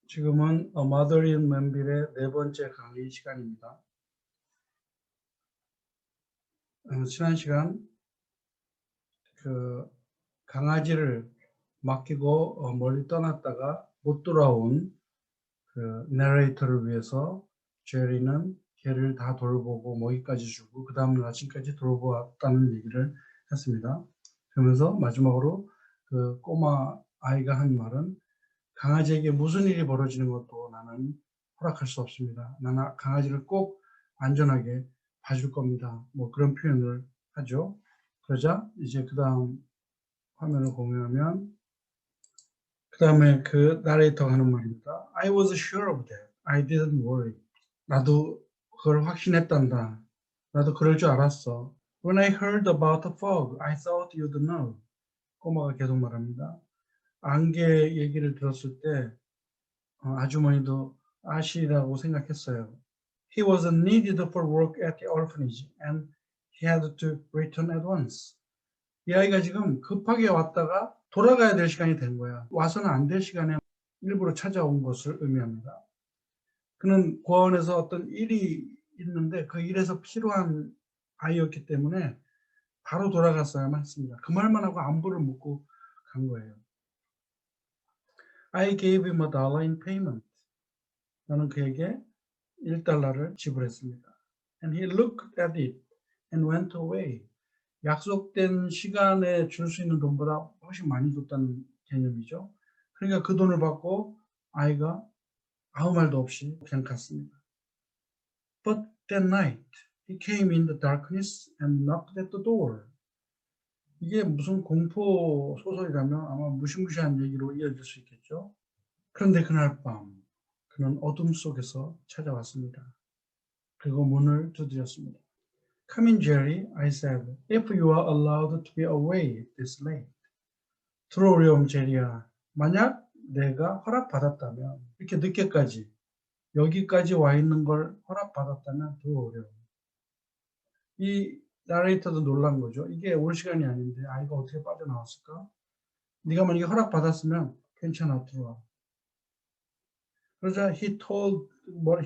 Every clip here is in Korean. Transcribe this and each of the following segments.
지금은 A Mother in Manville의 네 번째 강의 시간입니다. 지난 시간 강아지를 맡기고 멀리 떠났다가 못 돌아온 내레이터를 위해서 제리는 개를 다 돌보고 먹이까지 주고 그 다음날 아침까지 돌보았다는 얘기를 했습니다. 그러면서 마지막으로 그 꼬마 아이가 한 말은 강아지에게 무슨 일이 벌어지는 것도 나는 허락할 수 없습니다. 나는 강아지를 꼭 안전하게 봐줄 겁니다. 뭐 그런 표현을 하죠. 그러자 이제 그 다음 화면을 공유하면 그 다음에 그 나레이터가 하는 말입니다. I was sure of that. I didn't worry. 나도 그걸 확신했단다. 나도 그럴 줄 알았어. When I heard about the fog, I thought you'd know. 꼬마가 계속 말합니다. 안개 얘기를 들었을 때 아주머니도 아시라고 생각했어요. He was needed for work at the orphanage and he had to return at once. 이 아이가 지금 급하게 왔다가 돌아가야 될 시간이 된 거야. 와서는 안 될 시간에 일부러 찾아온 것을 의미합니다. 그는 고아원에서 어떤 일이 있는데 그 일에서 필요한 아이였기 때문에 바로 돌아갔어야만 했습니다. 그 말만 하고 안부를 묻고 간 거예요. I gave him $1 in payment. 나는 그에게 $1를 지불했습니다. And he looked at it and went away. 약속된 시간에 줄 수 있는 돈보다 훨씬 많이 줬다는 개념이죠. 그러니까 그 돈을 받고 아이가 아무 말도 없이 그냥 갔습니다. But that night he came in the darkness and knocked at the door. 이게 무슨 공포 소설이라면 아마 무시무시한 얘기로 이어질 수 있겠죠. 그런데 그날 밤 그는 어둠 속에서 찾아왔습니다. 그리고 문을 두드렸습니다. Come in, Jerry, I said, if you are allowed to be away this late. 들어오렴, 제리야. 만약 내가 허락받았다면, 이렇게 늦게까지, 여기까지 와 있는 걸 허락받았다면 들어오렴. 이 나레이터도 놀란 거죠. 이게 올 시간이 아닌데 아이가 어떻게 빠져나왔을까? 네가 만약에 허락받았으면 괜찮아, 들어와. 그러자 he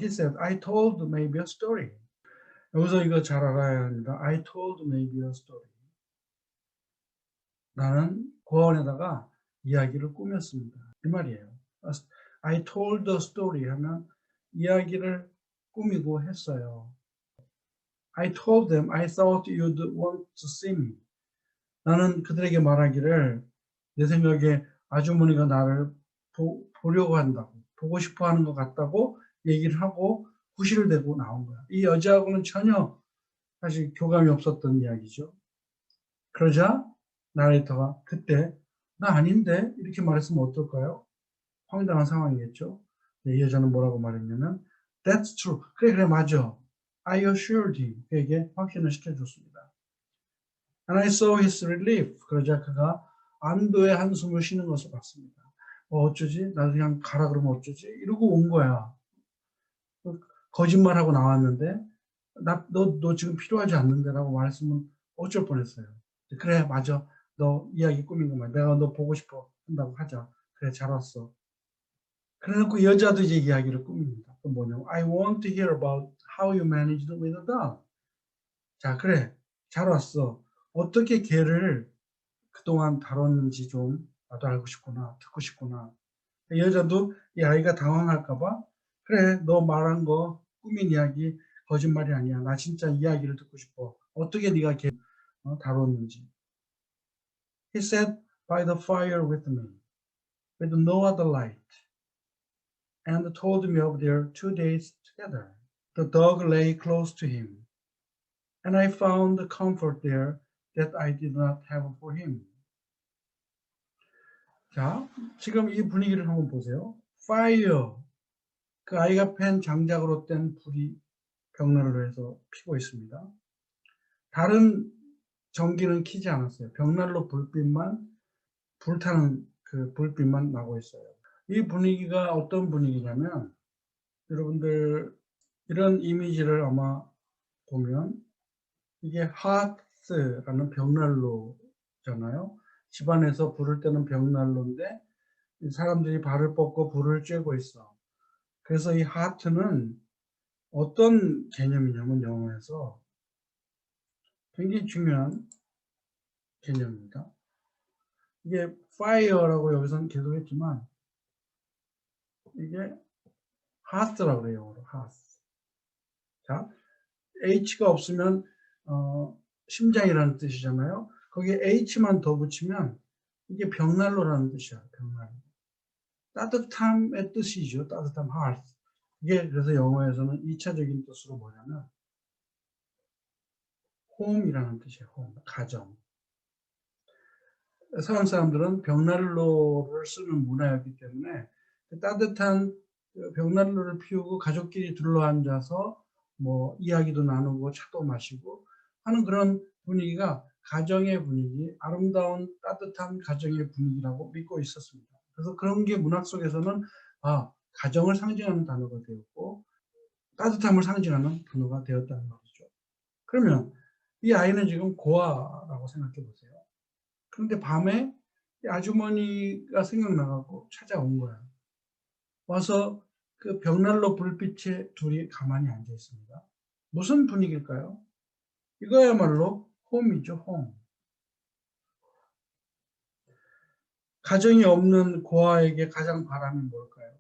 said, I told maybe a story. 여기서 이거 잘 알아야 합니다. I told maybe a story. 나는 고아원에다가 이야기를 꾸몄습니다. 이 말이에요. I told the story 하면 이야기를 꾸미고 했어요. I told them I thought you'd want to see me. 나는 그들에게 말하기를 내 생각에 아주머니가 나를 보려고 한다고, 보고 싶어 하는 것 같다고 얘기를 하고 후시를 대고 나온 거야. 이 여자하고는 전혀 사실 교감이 없었던 이야기죠. 그러자 나레이터가 그때 나 아닌데 이렇게 말했으면 어떨까요? 황당한 상황이겠죠. 이 여자는 뭐라고 말했냐면 That's true. 그래 맞아. I assured him. 그에게 확신을 시켜줬습니다. And I saw his relief. 그러자 그가 안도의 한숨을 쉬는 것을 봤습니다. 어쩌지? 나 그냥 가라 그러면 어쩌지? 이러고 온 거야. 거짓말하고 나왔는데 너 지금 필요하지 않는데 라고 말했으면 어쩔 뻔했어요. 그래 맞아. 너 이야기 꾸민 것만. 내가 너 보고 싶어 한다고 하자. 그래 잘 왔어. 그래놓고 여자도 이제 이야기를 꾸밉니다. 또 뭐냐면 I want to hear about how you managed with a dog. 자 그래 잘 왔어. 어떻게 개를 그동안 다뤘는지 좀 나도 알고 싶구나. 듣고 싶구나. 여자도 이 아이가 당황할까 봐 그래 너 말한 거 꾸민 이야기 거짓말이 아니야. 나 진짜 이야기를 듣고 싶어. 어떻게 네가 개 다뤘는지. He sat by the fire with me, with no other light, and told me of their 2 days together. The dog lay close to him, and I found comfort there that I did not have for him. 자, 지금 이 분위기를 한번 보세요. Fire, 그 아이가 팬 장작으로 뗀 불이 벽난로로 해서 피고 있습니다. 다른 전기는 켜지 않았어요. 벽난로 불빛만 불타는 그 불빛만 나고 있어요. 이 분위기가 어떤 분위기냐면 여러분들 이런 이미지를 아마 보면 이게 하트라는 벽난로잖아요. 집안에서 불을 때는 벽난로인데 사람들이 발을 뻗고 불을 쬐고 있어. 그래서 이 heart는 어떤 개념이냐면 영어에서 굉장히 중요한 개념입니다. 이게 fire라고 여기서는 계속 했지만 이게 heart라고 그래요. 영어로 heart. 자, H가 없으면 심장이라는 뜻이잖아요. 거기에 H만 더 붙이면 이게 벽난로라는 뜻이야. 벽난로. 따뜻함의 뜻이죠. 따뜻함 heart. 이게 그래서 영어에서는 2차적인 뜻으로 뭐냐면 home이라는 뜻이에요. home, 가정. 서양 사람들은 벽난로를 쓰는 문화였기 때문에 따뜻한 벽난로를 피우고 가족끼리 둘러앉아서 뭐 이야기도 나누고 차도 마시고 하는 그런 분위기가 가정의 분위기, 아름다운 따뜻한 가정의 분위기라고 믿고 있었습니다. 그래서 그런 게 문학 속에서는 가정을 상징하는 단어가 되었고 따뜻함을 상징하는 단어가 되었다는 것이죠. 그러면 이 아이는 지금 고아라고 생각해 보세요. 그런데 밤에 이 아주머니가 생각나갖고 찾아온 거야. 와서 그 벽난로 불빛에 둘이 가만히 앉아 있습니다. 무슨 분위기일까요? 이거야말로 홈이죠, 홈. 가정이 없는 고아에게 가장 바람이 뭘까요?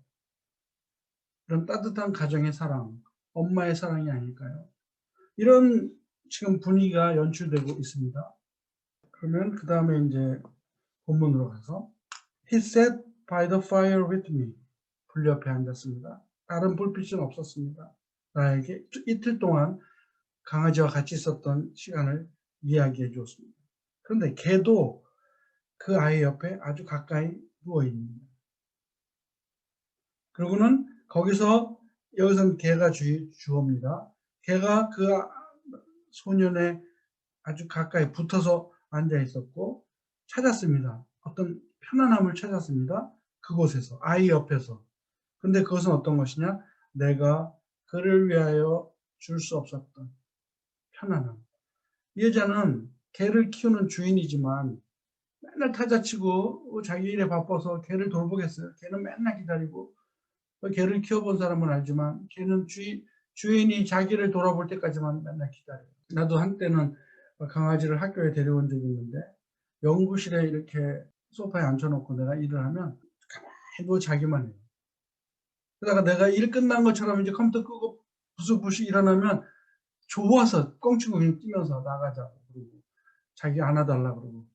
그런 따뜻한 가정의 사랑, 엄마의 사랑이 아닐까요? 이런 지금 분위기가 연출되고 있습니다. 그러면 그 다음에 이제 본문으로 가서 He sat by the fire with me. 불 옆에 앉았습니다. 다른 불빛은 없었습니다. 나에게 이틀 동안 강아지와 같이 있었던 시간을 이야기해 주었습니다. 그런데 개도 그 아이 옆에 아주 가까이 누워 있습니다. 그리고는 거기서 여기서는 개가 주어입니다. 개가 그 소년의 아주 가까이 붙어서 앉아 있었고 찾았습니다. 어떤 편안함을 찾았습니다. 그곳에서 아이 옆에서. 근데 그것은 어떤 것이냐? 내가 그를 위하여 줄 수 없었던 편안함. 이 여자는 개를 키우는 주인이지만 맨날 타자치고 자기 일에 바빠서 개를 돌보겠어요. 개는 맨날 기다리고 개를 키워본 사람은 알지만 개는 주인이 자기를 돌아볼 때까지만 맨날 기다려요. 나도 한때는 강아지를 학교에 데려온 적이 있는데 연구실에 이렇게 소파에 앉혀놓고 내가 일을 하면 가만히 누워 자기만 해요. 그러다가 내가 일 끝난 것처럼 이제 컴퓨터 끄고 부스부스 일어나면 좋아서 껑충 그냥 뛰면서 나가자고 그러고 자기 안아달라 그러고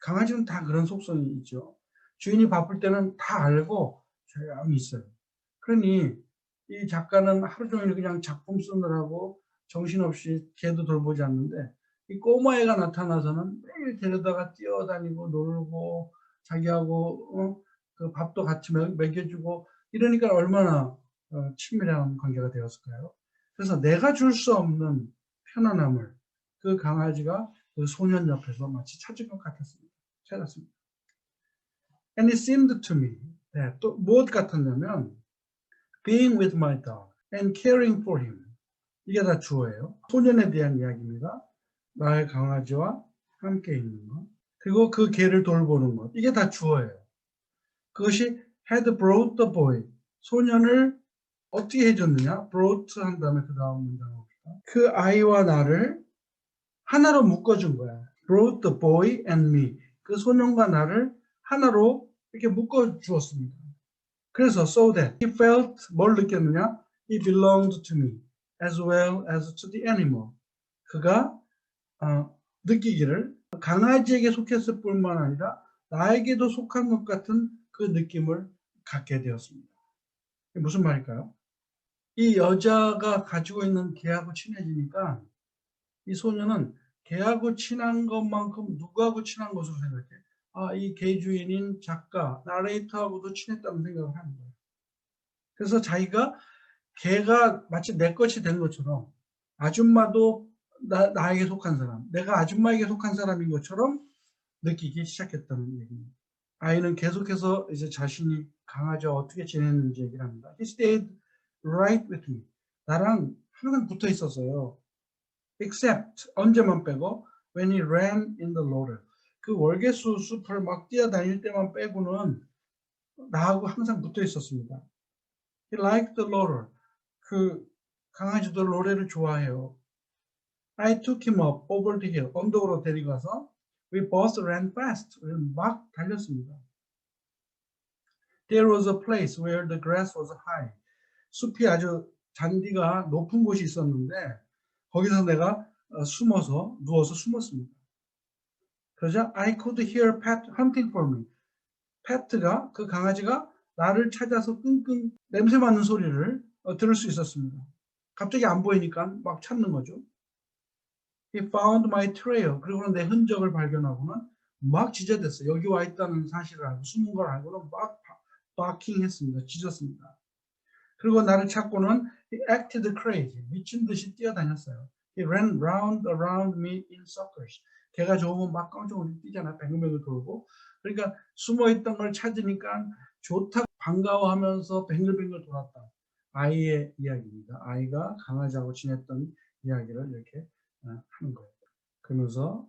강아지는 다 그런 속성이 있죠. 주인이 바쁠 때는 다 알고 조용히 있어요. 그러니 이 작가는 하루 종일 그냥 작품 쓰느라고 정신없이 개도 돌보지 않는데 이 꼬마애가 나타나서는 매일 데려다가 뛰어다니고 놀고 자기하고 그 밥도 같이 먹여주고 이러니까 얼마나 친밀한 관계가 되었을까요? 그래서 내가 줄 수 없는 편안함을 그 강아지가 그 소년 옆에서 마치 찾은 것 같았습니다. 찾았습니다. And it seemed to me, 네, 또 무엇 같았냐면 being with my dog and caring for him. 이게 다 주어예요. 소년에 대한 이야기입니다. 나의 강아지와 함께 있는 것. 그리고 그 개를 돌보는 것. 이게 다 주어예요. 그것이 had brought the boy. 소년을 어떻게 해줬느냐? brought 한 다음에 그 다음 문장을 봅시다. 그 아이와 나를 하나로 묶어준 거야. brought the boy and me. 그 소년과 나를 하나로 이렇게 묶어주었습니다. 그래서 so that he felt 뭘 느꼈느냐? He belonged to me as well as to the animal. 그가 느끼기를 강아지에게 속했을 뿐만 아니라 나에게도 속한 것 같은 그 느낌을 갖게 되었습니다. 이게 무슨 말일까요? 이 여자가 가지고 있는 개하고 친해지니까 이 소녀는 개하고 친한 것만큼 누구하고 친한 것으로 생각해. 이 개 주인인 작가, 나레이터하고도 친했다는 생각을 하는 거예요. 그래서 자기가 개가 마치 내 것이 된 것처럼 아줌마도 나에게 속한 사람, 내가 아줌마에게 속한 사람인 것처럼 느끼기 시작했다는 얘기입니다. 아이는 계속해서 이제 자신이 강아지와 어떻게 지냈는지 얘기를 합니다. He stayed right with me. 나랑 항상 붙어 있었어요. Except 언제만 빼고 when he ran in the loader. 그 월계수 숲을 막 뛰어다닐 때만 빼고는 나하고 항상 붙어 있었습니다. He liked the Laurel. 그 강아지도 로레를 좋아해요. I took him up over the hill. 언덕으로 데리고가서 we both ran fast. 우리는 막 달렸습니다. There was a place where the grass was high. 숲이 아주 잔디가 높은 곳이 있었는데 거기서 내가 숨어서 누워서 숨었습니다. 그러자 I could hear Pat hunting for me. 패트가 그 강아지가 나를 찾아서 끙끙 냄새 맡는 소리를 들을 수 있었습니다. 갑자기 안 보이니까 막 찾는 거죠. He found my trail. 그리고는 내 흔적을 발견하고는 막 짖어댔어요. 여기 와 있다는 사실을 알고 숨은 걸 알고는 막 barking했습니다. 짖었습니다. 그리고 나를 찾고는 he acted crazy. 미친 듯이 뛰어다녔어요. He ran round around me in circles. 걔가 좋으면 막 깡총을 뛰잖아. 뱅글뱅글 돌고. 그러니까 숨어있던 걸 찾으니까 좋다고 반가워하면서 뱅글뱅글 돌았다. 아이의 이야기입니다. 아이가 강아지하고 지냈던 이야기를 이렇게 하는 거예요. 그러면서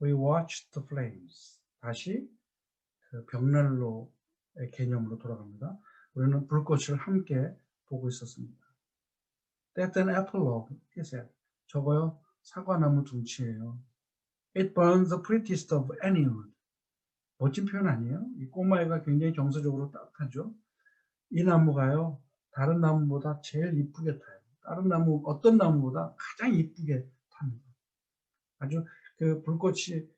we watched the flames. 다시 그 벽난로의 개념으로 돌아갑니다. 우리는 불꽃을 함께 보고 있었습니다. That's an epilogue, he said. 저거요, 사과나무 둥치예요. It burns the prettiest of any wood. 멋진 표현 아니에요? 이 꼬마애가 굉장히 정서적으로 따뜻하죠. 이 나무가요, 다른 나무보다 제일 이쁘게 타요. 다른 나무, 어떤 나무보다 가장 이쁘게 탑니다. 아주 그 불꽃이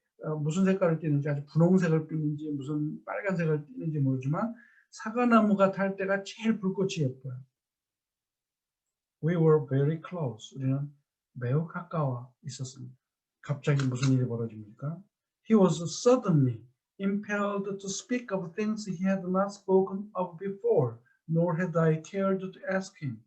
무슨 색깔을 띠는지, 아주 분홍색을 띠는지 무슨 빨간색을 띠는지 모르지만 사과나무가 탈 때가 제일 불꽃이 예뻐요. We were very close. 우리는 매우 가까워 있었습니다. 갑자기 무슨 일이 벌어집니까? He was suddenly impelled to speak of things he had not spoken of before, nor had I cared to ask him.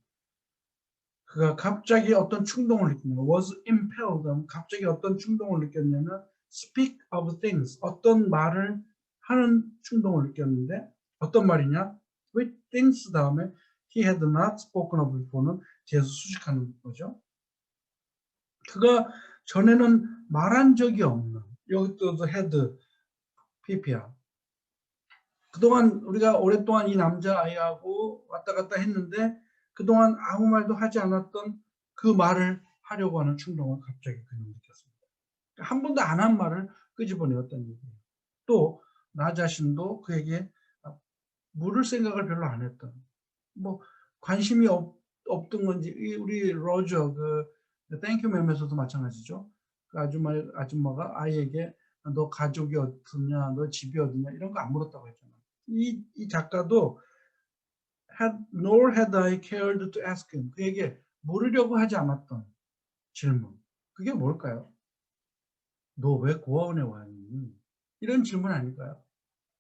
그가 갑자기 어떤 충동을 느끼는 거. was impelled. 갑자기 어떤 충동을 느꼈냐면 speak of things. 어떤 말을 하는 충동을 느꼈는데 어떤 말이냐? with things 다음에 he had not spoken of before는 뒤에서 수식하는 거죠. 그가 전에는 말한 적이 없는 여기도 had pp야. 그동안 우리가 오랫동안 이 남자아이하고 왔다 갔다 했는데 그동안 아무 말도 하지 않았던 그 말을 하려고 하는 충동을 갑자기 그는 느꼈습니다. 한 번도 안 한 말을 끄집어내었다는 얘기예요. 또 나 자신도 그에게 물을 생각을 별로 안 했던, 뭐 관심이 없던 건지, 우리 로저 그 땡큐 맴에서도 마찬가지죠. 그 아줌마가 아이에게 너 가족이 어떻냐, 너 집이 어디냐 이런 거 안 물었다고 했잖아. 이 작가도 nor had I cared to ask him. 그에게 물으려고 하지 않았던 질문. 그게 뭘까요? 너 왜 고아원에 왔니? 이런 질문 아닐까요?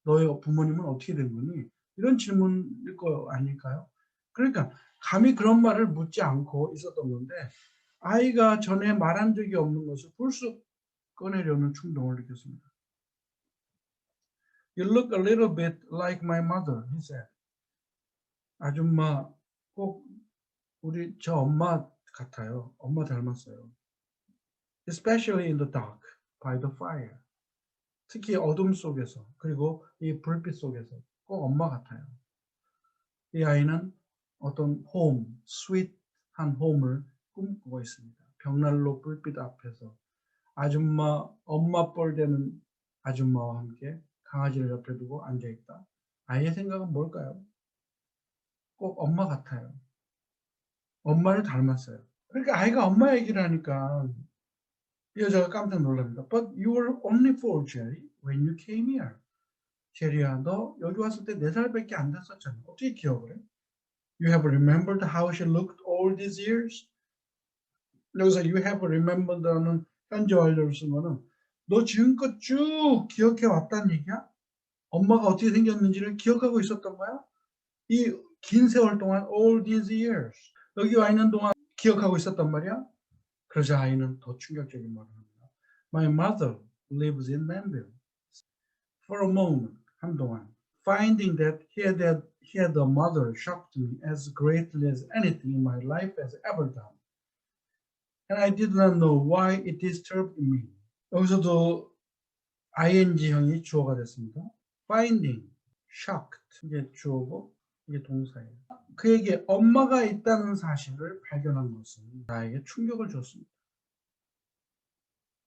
너의 부모님은 어떻게 된 거니? 이런 질문일 거 아닐까요? 그러니까 감히 그런 말을 묻지 않고 있었던 건데 아이가 전에 말한 적이 없는 것을 불쑥 꺼내려는 충동을 느꼈습니다. You look a little bit like my mother, he said. 아줌마 꼭 우리 저 엄마 같아요. 엄마 닮았어요. Especially in the dark, by the fire. 특히 어둠 속에서 그리고 이 불빛 속에서 꼭 엄마 같아요. 이 아이는 어떤 홈, 스윗한 홈을 꿈꾸고 있습니다. 벽난로 불빛 앞에서 아줌마, 엄마 뻘 되는 아줌마와 함께 강아지를 옆에 두고 앉아있다. 아이의 생각은 뭘까요? 꼭 엄마 같아요. 엄마를 닮았어요. 그러니까 아이가 엄마 얘기를 하니까 이 여자가 깜짝 놀랍니다. But you were only 4, Jerry, when you came here. 제리야, 너 여기 왔을 때 4살밖에 안 됐었잖아. 어떻게 기억을 해? You have remembered how she looked all these years? 여기서 you have remembered라는 현재 완료를 쓴 거는 너 지금껏 쭉 기억해 왔다는 얘기야? 엄마가 어떻게 생겼는지를 기억하고 있었던 거야? 이 긴 세월 동안 all these years 여기 와 있는 동안 기억하고 있었단 말이야? 그러자 아이는 더 충격적인 말을 합니다. My mother lives in Danville. For a moment, 한동안 finding that he had a mother shocked me as greatly as anything in my life has ever done. And I did not know why it disturbed me. 여기서도 ing형이 주어가 됐습니다. Finding, shocked 이게 주어고 이게 동사예요. 그에게 엄마가 있다는 사실을 발견한 것은 나에게 충격을 줬습니다.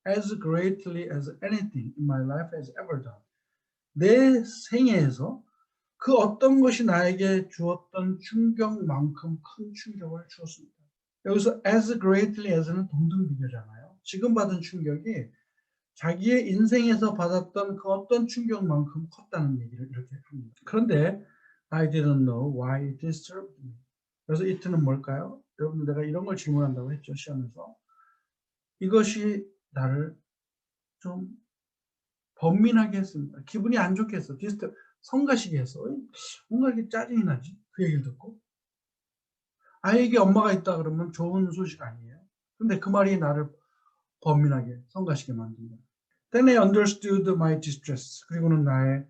As greatly as anything in my life has ever done. 내 생애에서 그 어떤 것이 나에게 주었던 충격만큼 큰 충격을 주었습니다. 여기서 as greatly as는 동등비교잖아요. 지금 받은 충격이 자기의 인생에서 받았던 그 어떤 충격만큼 컸다는 얘기를 이렇게 합니다. 그런데 I didn't know why it disturbed me. 그래서 it는 뭘까요? 여러분 내가 이런 걸 질문한다고 했죠. 시험에서. 이것이 나를 좀 번민하게 했습니다. 기분이 안 좋게 했어. 성가시게 했어. 뭔가 이렇게 짜증이 나지? 그 얘기를 듣고. 아이에게 엄마가 있다 그러면 좋은 소식 아니에요. 근데 그 말이 나를 번민하게, 성가시게 만든다. Then I understood my distress. 그리고는 나의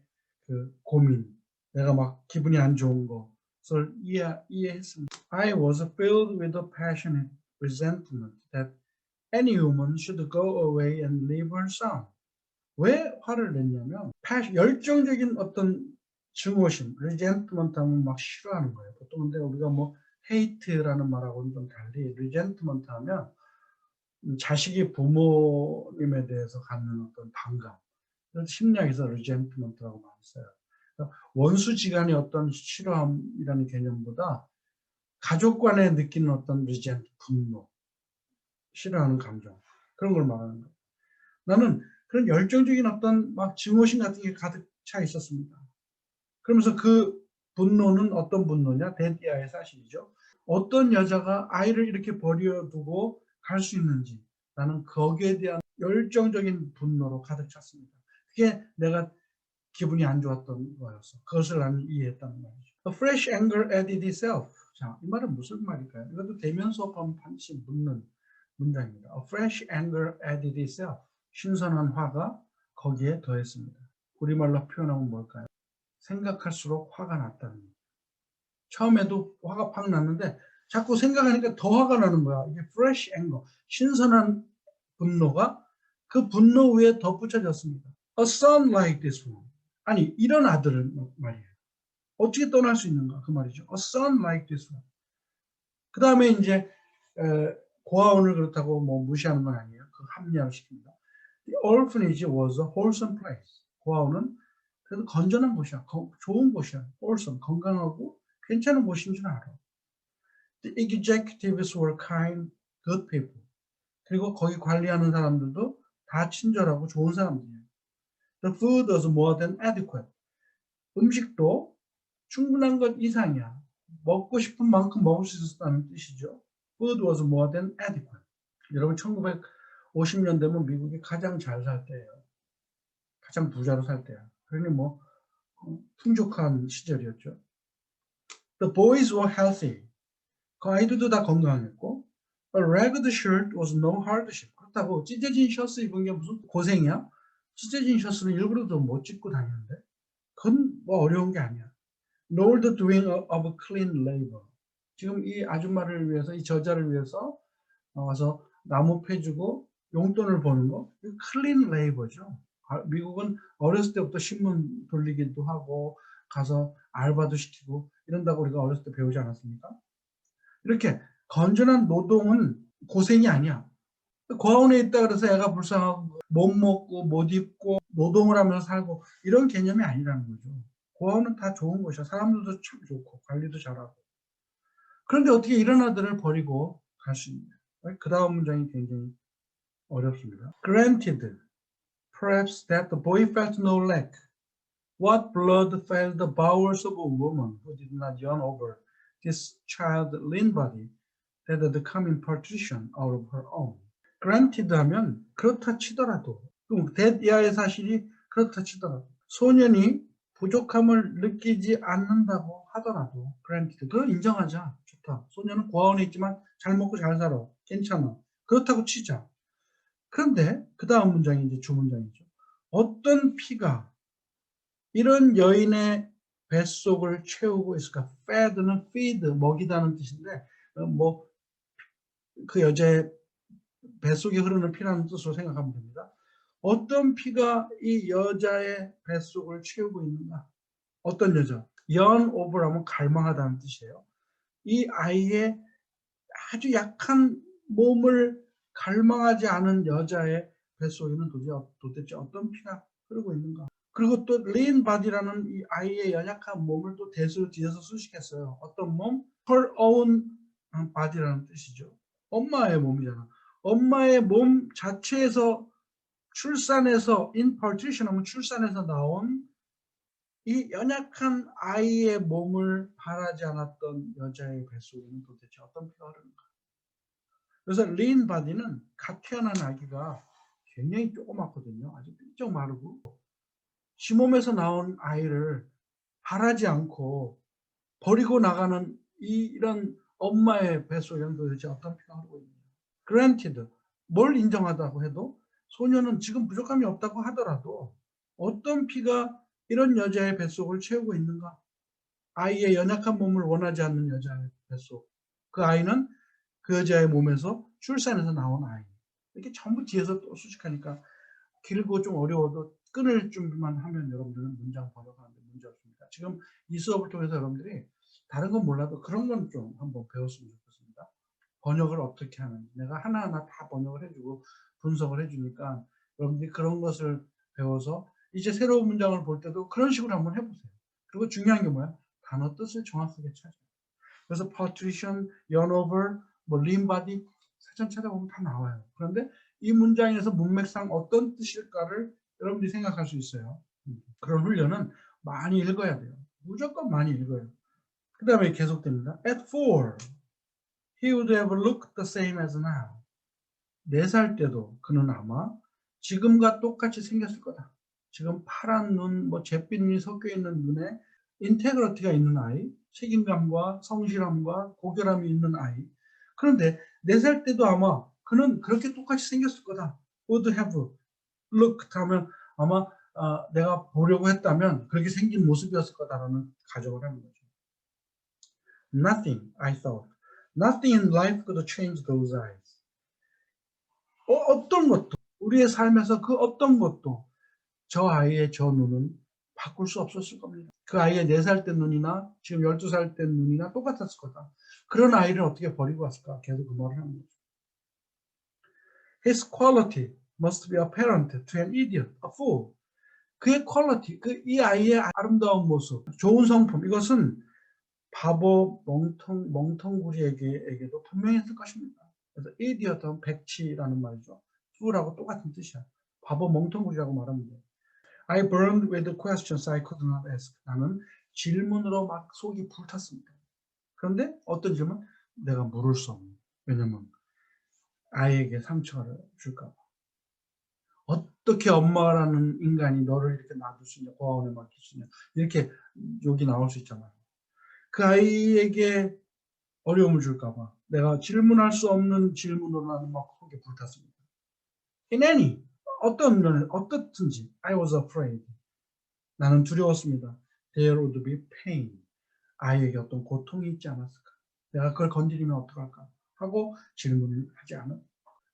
그 고민, 내가 막 기분이 안 좋은 것을 이해했습니다. I was filled with a passionate resentment that any woman should go away and leave her son. 왜 화를 냈냐면 열정적인 어떤 증오심, resentment 하면 막 싫어하는 거예요. 보통 근데 우리가 뭐 hate라는 말하고는 좀 달리 resentment 하면 자식이 부모님에 대해서 갖는 어떤 반감. 그래서 심리학에서 resentment라고 많이 써요. 그러니까 원수지간의 어떤 싫어함이라는 개념보다 가족 간에 느끼는 어떤 resent, 분노, 싫어하는 감정, 그런 걸 말하는 거예요. 나는 그런 열정적인 어떤 막 증오심 같은 게 가득 차 있었습니다. 그러면서 그 분노는 어떤 분노냐? 데디아의 사실이죠. 어떤 여자가 아이를 이렇게 버려두고 갈 수 있는지 나는 거기에 대한 열정적인 분노로 가득 찼습니다. 그게 내가 기분이 안 좋았던 거였어. 그것을 나는 이해했다는 말이죠. A fresh anger added itself. 자, 이 말은 무슨 말일까요? 이것도 대면 수업하면 반드시 묻는 문장입니다. A fresh anger added itself. 신선한 화가 거기에 더했습니다. 우리말로 표현하면 뭘까요? 생각할수록 화가 났다는 거예요. 처음에도 화가 팍 났는데 자꾸 생각하니까 더 화가 나는 거야. 이게 fresh anger, 신선한 분노가 그 분노 위에 덧붙여졌습니다. A son like this one. 아니 이런 아들은 말이에요. 어떻게 떠날 수 있는가 그 말이죠. A son like this one. 그 다음에 이제 고아원을 그렇다고 뭐 무시하는 건 아니에요. 그 합리화를 시킵니다. The orphanage was a wholesome place. 고아원은 그래도 건전한 곳이야. 좋은 곳이야. wholesome, 건강하고 괜찮은 곳인 줄 알아. The executives were kind, good people. 그리고 거기 관리하는 사람들도 다 친절하고 좋은 사람들이에요. The food was more than adequate. 음식도 충분한 것 이상이야. 먹고 싶은 만큼 먹을 수 있었다는 뜻이죠. Food was more than adequate. 여러분 1950년 되면 미국이 가장 잘 살 때예요. 가장 부자로 살 때야. 그러니 뭐 풍족한 시절이었죠. The boys were healthy. 그 아이들도 다 건강했고 A ragged shirt was no hardship. 그렇다고 찢어진 셔츠 입은 게 무슨 고생이야? 찢어진 셔츠는 일부러 더 못 찢고 다니는데 그건 뭐 어려운 게 아니야. Nor the doing of clean labor. 지금 이 아줌마를 위해서 이 저자를 위해서 와서 나무 패주고 용돈을 버는 거 이거 clean labor죠. 미국은 어렸을 때부터 신문 돌리기도 하고 가서 알바도 시키고 이런다고 우리가 어렸을 때 배우지 않았습니까? 이렇게 건전한 노동은 고생이 아니야. 고아원에 있다 그래서 애가 불쌍하고 못 먹고 못 입고 노동을 하면서 살고 이런 개념이 아니라는 거죠. 고아원은 다 좋은 곳이야. 사람들도 참 좋고 관리도 잘하고. 그런데 어떻게 이런 아들을 버리고 갈 수 있냐. 그 다음 문장이 굉장히 어렵습니다. Granted, perhaps that the boy felt no lack. What blood filled the bowels of a woman who did not yearn over this child's lean body that had come in partition out of her own. Granted 하면 그렇다 치더라도 대야의 사실이 그렇다 치더라도 소년이 부족함을 느끼지 않는다고 하더라도 granted 그걸 인정하자. 좋다. 소년은 고아원에 있지만 잘 먹고 잘 살아. 괜찮아. 그렇다고 치자. 그런데 그 다음 문장이 이제 주문장이죠. 어떤 피가 이런 여인의 뱃속을 채우고 있을까? feed는 feed, 먹이다는 뜻인데 뭐 그 여자의 뱃속에 흐르는 피라는 뜻으로 생각하면 됩니다. 어떤 피가 이 여자의 뱃속을 채우고 있는가? 어떤 여자? yearn over하면 갈망하다는 뜻이에요. 이 아이의 아주 약한 몸을 갈망하지 않은 여자의 뱃속에는 도대체 어떤 피가 흐르고 있는가. 그리고 또 lean body라는 이 아이의 연약한 몸을 또 대수로 뒤에서 수식했어요. 어떤 몸? her own body라는 뜻이죠. 엄마의 몸이잖아. 엄마의 몸 자체에서 출산해서 impartition 하면 출산해서 나온 이 연약한 아이의 몸을 바라지 않았던 여자의 뱃속에는 도대체 어떤 피가 흐르는가. 그래서 lean body는 갓 태어난 아기가 굉장히 조그맣거든요. 아주 삐쩍 마르고 지 몸에서 나온 아이를 바라지 않고 버리고 나가는 이런 엄마의 뱃속에는 도대체 어떤 피가 흐르고 있느냐. Granted, 뭘 인정하다고 해도 소녀는 지금 부족함이 없다고 하더라도 어떤 피가 이런 여자의 뱃속을 채우고 있는가? 아이의 연약한 몸을 원하지 않는 여자의 뱃속. 그 아이는 그 여자의 몸에서 출산해서 나온 아이. 이렇게 전부 뒤에서 또 수식하니까 길고 좀 어려워도 끊을 준비만 하면 여러분들은 문장 번역하는데 문제 없습니다. 지금 이 수업을 통해서 여러분들이 다른 건 몰라도 그런 건 좀 한번 배웠으면 좋겠습니다. 번역을 어떻게 하는지. 내가 하나하나 다 번역을 해주고 분석을 해주니까 여러분들이 그런 것을 배워서 이제 새로운 문장을 볼 때도 그런 식으로 한번 해보세요. 그리고 중요한 게 뭐야? 단어 뜻을 정확하게 찾아요. 그래서 patrician, yearnover, 뭐 lean body 사전 찾아보면 다 나와요. 그런데 이 문장에서 문맥상 어떤 뜻일까를 여러분들이 생각할 수 있어요. 그런 훈련은 많이 읽어야 돼요. 무조건 많이 읽어요. 그 다음에 계속됩니다. At 4, he would have looked the same as now. 4살 때도 그는 아마 지금과 똑같이 생겼을 거다. 지금 파란 눈, 뭐 잿빛 눈이 섞여 있는 눈에 인테그러티가 있는 아이, 책임감과 성실함과 고결함이 있는 아이. 그런데 4살 때도 아마 그는 그렇게 똑같이 생겼을 거다. would have looked 하면 아마 내가 보려고 했다면 그렇게 생긴 모습이었을 거다라는 가정을 하는 거죠. Nothing, I thought. Nothing in life could change those eyes. 어떤 것도 우리의 삶에서 그 어떤 것도 저 아이의 저 눈은 바꿀 수 없었을 겁니다. 그 아이의 4살 때 눈이나 지금 12살 때 눈이나 똑같았을 거다. 그런 아이를 어떻게 버리고 왔을까? 계속 그 말을 하는 거죠. His quality must be apparent to an idiot, a fool. 그의 퀄리티, 이 아이의 아름다운 모습, 좋은 성품, 이것은 바보, 멍텅구리에게도 분명히 있을 것입니다. 그래서 idiot은 백치라는 말이죠. fool하고 똑같은 뜻이야. 바보, 멍텅구리라고 말하면 돼요. I burned with questions I could not ask. 나는 질문으로 막 속이 불탔습니다. 그런데 어떤 질문? 내가 물을 수 없는. 왜냐면 아이에게 상처를 줄까 봐. 어떻게 엄마라는 인간이 너를 이렇게 놔둘 수 있냐, 고아원에 맡길 수 있냐, 이렇게 욕이 나올 수 있잖아요. 그 아이에게 어려움을 줄까 봐 내가 질문할 수 없는 질문으로 나는 막 속이 불탔습니다. In any, 어떤 면에 어떻든지 I was afraid. 나는 두려웠습니다. There would be pain. 아이에게 어떤 고통이 있지 않았을까? 내가 그걸 건드리면 어떡할까? 하고 질문을 하지 않은.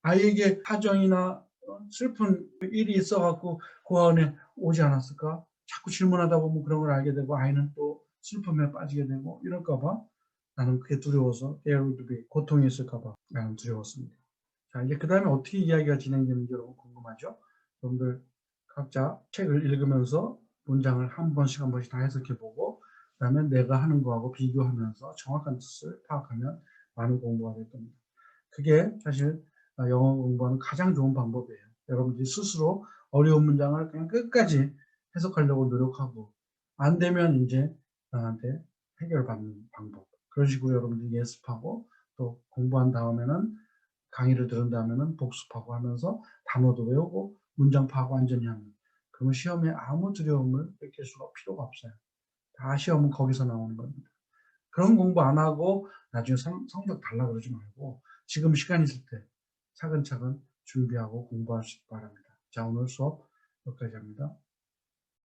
아이에게 사정이나 슬픈 일이 있어갖고 고아원에 오지 않았을까? 자꾸 질문하다 보면 그런 걸 알게 되고 아이는 또 슬픔에 빠지게 되고 이럴까봐 나는 그게 두려워서 there would be 고통이 있을까봐 나는 두려웠습니다. 자, 이제 그 다음에 어떻게 이야기가 진행되는지 여러분 궁금하죠? 여러분들 각자 책을 읽으면서 문장을 한 번씩 다 해석해보고 그 다음에 내가 하는 거하고 비교하면서 정확한 뜻을 파악하면 많은 공부가 될 겁니다. 그게 사실 영어 공부하는 가장 좋은 방법이에요. 여러분들이 스스로 어려운 문장을 그냥 끝까지 해석하려고 노력하고 안 되면 이제 나한테 해결받는 방법. 그런 식으로 여러분들이 예습하고 또 공부한 다음에는 강의를 들은 다음에는 복습하고 하면서 단어도 외우고 문장 파악 완전히 하면 그러면 시험에 아무 두려움을 느낄 수가 필요가 없어요. 다 시험은 거기서 나오는 겁니다. 그런 공부 안 하고 나중에 성적 달라 그러지 말고 지금 시간 있을 때 차근차근 준비하고 공부하시기 바랍니다. 자, 오늘 수업 여기까지 합니다.